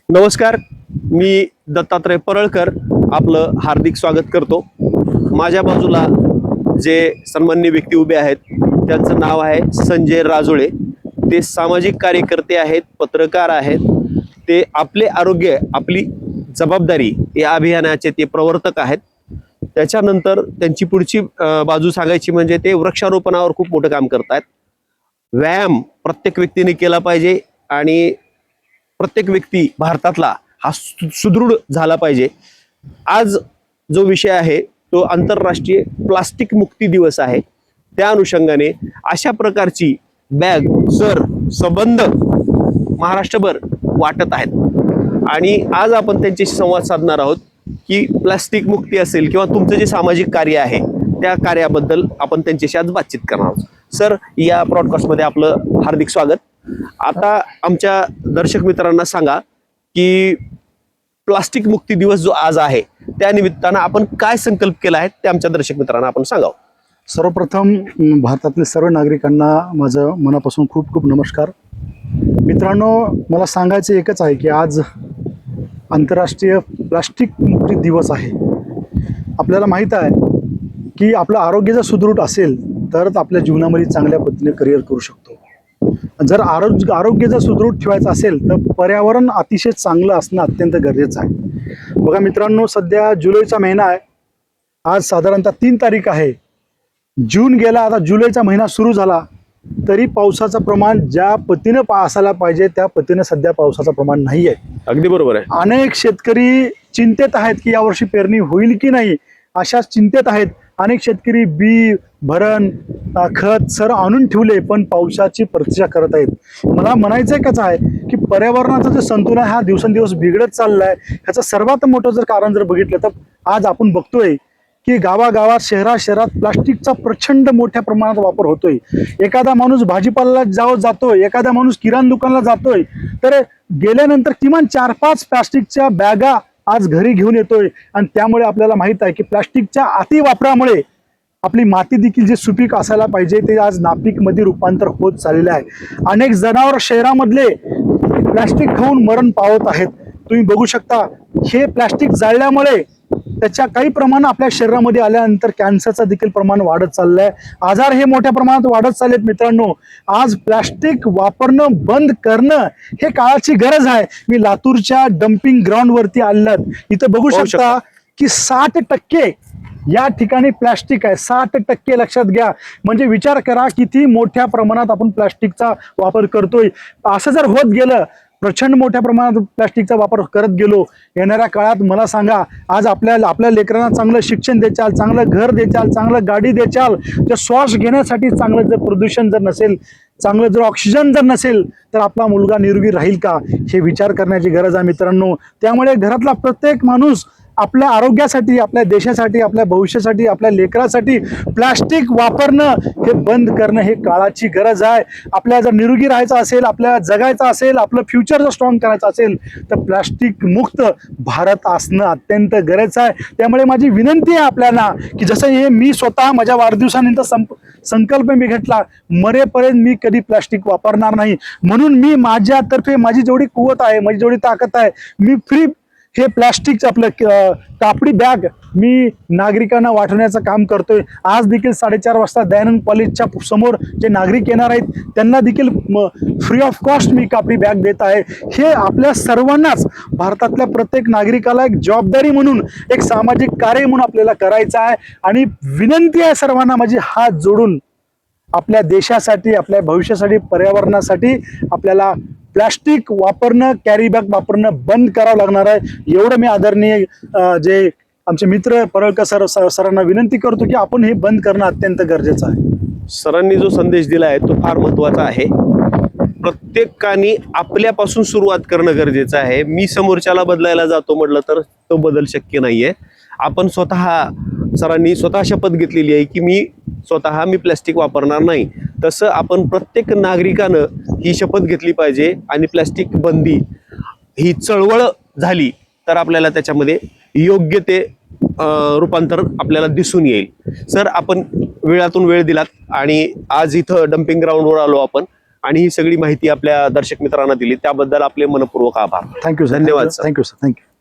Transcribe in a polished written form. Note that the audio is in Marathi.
नमस्कार, मी दत्तात्रय परळकर आपलं हार्दिक स्वागत करतो। माझ्या बाजूला जे सन्माननीय व्यक्ती उभे आहेत त्यांचं नाव आहे संजय राजुळे। ते सामाजिक कार्यकर्ते आहेत, पत्रकार आहेत। ते आपले आरोग्य आपली जबाबदारी या अभियानाचे ते प्रवर्तक आहेत। त्याच्यानंतर त्यांची पुढची बाजू सांगायची म्हणजे ते वृक्षारोपणावर खूप मोठं काम करतात। व्यायाम प्रत्येक व्यक्तीने केला पाहिजे आणि प्रत्येक व्यक्ती भारतातला हा सुदृढ झाला पाहिजे। आज जो विषय आहे तो आंतरराष्ट्रीय प्लास्टिक मुक्ती दिवस आहे। त्या अनुषंगाने अशा प्रकारची बॅग सर संबंध महाराष्ट्रभर वाटत आहेत आणि आज आपण त्यांच्याशी संवाद साधणार आहोत की प्लास्टिक मुक्ती असेल किंवा तुमचं जे सामाजिक कार्य आहे त्या कार्याबद्दल आपण त्यांच्याशी आज बातचीत करणार आहोत। सर, या ब्रॉडकास्टमध्ये आपलं हार्दिक स्वागत। आता आमच्या दर्शक मित्रांना सांगा की प्लास्टिक मुक्ती दिवस जो आज आहे त्या निमित्तानं आपण काय संकल्प केला आहे ते आमच्या दर्शक मित्रांना आपण सांगावं। सर्वप्रथम भारतातील सर्व नागरिकांना माझं मनापासून खूप खूप नमस्कार। मित्रांनो, मला सांगायचं एकच आहे की आज आंतरराष्ट्रीय प्लास्टिक मुक्ती दिवस आहे। आपल्याला माहीत आहे की आपलं आरोग्य जर सुदृढ असेल तरच आपल्या जीवनामध्ये चांगल्या पद्धतीने करिअर करू शकतो। जर आरोग्य जर सुदृढ ठेवायचं असेल तर पर्यावरण अतिशय चांगलं असणं अत्यंत गरजेचं आहे। बघा मित्रांनो, सध्या जुलैचा महिना आहे। आज साधारणतः 3 तारीख आहे। जून गेला, आता जुलैचा महिना सुरू झाला तरी पावसाचं प्रमाण ज्या पद्धतीनं असायला पाहिजे त्या पद्धतीनं सध्या पावसाचं प्रमाण नाही आहे। अगदी बरोबर आहे। अनेक शेतकरी चिंतेत आहेत की यावर्षी पेरणी होईल की नाही, अशा चिंतेत आहेत। अनेक शेतकरी बी भरण खत सर आणून ठेवले पण पावसाची प्रतीक्षा करत आहेत। मला म्हणायचं कसं आहे की पर्यावरणाचं जे संतुलन हा दिवसेंदिवस बिघडत चाललाय। ह्याचं सर्वात मोठं जर कारण जर बघितलं तर आज आपण बघतोय की गावागावात शहरात प्लास्टिकचा प्रचंड मोठ्या प्रमाणात वापर होतोय। एखादा माणूस भाजीपाला जातोय, एखादा माणूस किराणा दुकानाला जातोय तर गेल्यानंतर किमान 4-5 प्लास्टिकच्या बॅगा आज घरी घेऊन येतोय आणि त्यामुळे आपल्याला माहित आहे की प्लास्टिकच्या अतिवापरामुळे आपली माती देखील जे सुपीक असायला पाहिजे ते आज नापीकमध्ये रूपांतर होत चाललेलं आहे। अनेक जनावर शहरामधले प्लास्टिक खाऊन मरण पावत आहेत। तुम्ही बघू शकता, हे प्लास्टिक जाळल्यामुळे त्याच्या काही प्रमाण आपल्या शरीरामध्ये आल्यानंतर कॅन्सरचं देखील प्रमाण वाढत चाललंय। आजार हे मोठ्या प्रमाणात वाढत चाललेत। मित्रांनो, आज प्लास्टिक वापरणं बंद करणं हे काळाची गरज आहे। मी लातूरच्या डम्पिंग ग्राउंड वरती आलेलो, इथं बघू शकता की 60% या ठिकाणी प्लास्टिक आहे। 60% लक्षात घ्या, म्हणजे विचार करा किती मोठ्या प्रमाणात आपण प्लास्टिकचा वापर करतोय। असं जर होत गेलं, प्रचंड मोठ्या प्रमाणात प्लास्टिकचा वापर करत गेलो, येणाऱ्या काळात मला सांगा, आज आपल्या लेकरांना चांगलं शिक्षण द्याल, चांगलं घर द्याल, चांगलं गाडी द्याल, तर श्वास घेण्यासाठी चांगलं जर प्रदूषण जर नसेल, चांगलं जर ऑक्सिजन जर नसेल तर आपला मुलगा निरोगी राहील का, हे विचार करण्याची गरज आहे मित्रांनो। त्यामुळे घरातला प्रत्येक माणूस आपल्या आरोग्यासाठी, आपल्या देशासाठी, आपल्या भविष्यासाठी, आपल्या लेकरासाठी प्लास्टिक वापरणं हे बंद करणं हे काळाची गरज आहे। आपल्याला जर निरोगी राहायचं असेल, आपल्याला जगायचं असेल, आपलं फ्युचर जर स्ट्रॉंग करायचं असेल तर प्लास्टिक मुक्त भारत असणं अत्यंत गरजेचं आहे। त्यामुळे माझी विनंती आहे आपल्याला की जसं हे मी स्वतः माझ्या वाढदिवसानंतर संकल्प मी घेतला, मरेपर्यंत मी कधी प्लास्टिक वापरणार नाही। म्हणून मी माझ्यातर्फे माझी जेवढी कुवत आहे, माझी जेवढी ताकद आहे, मी फ्री हे प्लास्टिकचं आपलं कापडी बॅग मी नागरिकांना वाटण्याचं काम करतोय। आज देखील 4:30 वाजता दयानंद कॉलेजच्या समोर जे नागरिक येणार आहेत त्यांना देखील फ्री ऑफ कॉस्ट मी कापडी बॅग देत आहे। हे आपल्या सर्वांनाच, भारतातल्या प्रत्येक नागरिकाला एक जबाबदारी म्हणून, एक सामाजिक कार्य म्हणून आपल्याला करायचं आहे। आणि विनंती आहे सर्वांना माझी हात जोडून, आपल्या देशासाठी, आपल्या भविष्यासाठी, पर्यावरणासाठी आपल्याला प्लास्टिक वापरणं, कॅरी बॅग वापरणं बंद करावं लागणार आहे। एवढं मी आदरणीय जे आमचे मित्र परळकर सरांना विनंती करतो की आपण हे बंद करणं अत्यंत गरजेचं आहे। सरांनी जो संदेश दिला आहे तो फार महत्त्वाचा आहे। प्रत्येकाने आपल्यापासून सुरुवात करणं गरजेचं आहे। मी समोरच्याला बदलायला जातो म्हटलं तर तो बदल शक्य नाहीये। आपण सरांनी स्वतः शपथ घेतलेली आहे की मी प्लास्टिक वापरणार नाही। तसं आपण प्रत्येक नागरिकानं ही शपथ घेतली पाहिजे आणि प्लास्टिक बंदी ही चळवळ झाली तर आपल्याला त्याच्यामध्ये योग्य ते रूपांतर आपल्याला दिसून येईल। सर, आपण वेळातून वेळ दिलात आणि आज इथं डम्पिंग ग्राउंडवर आलो आपण आणि ही सगळी माहिती आपल्या दर्शक मित्रांना दिली त्याबद्दल आपले मनपूर्वक आभार. Thank you sir. धन्यवाद सर. Thank you sir. थँक्यू.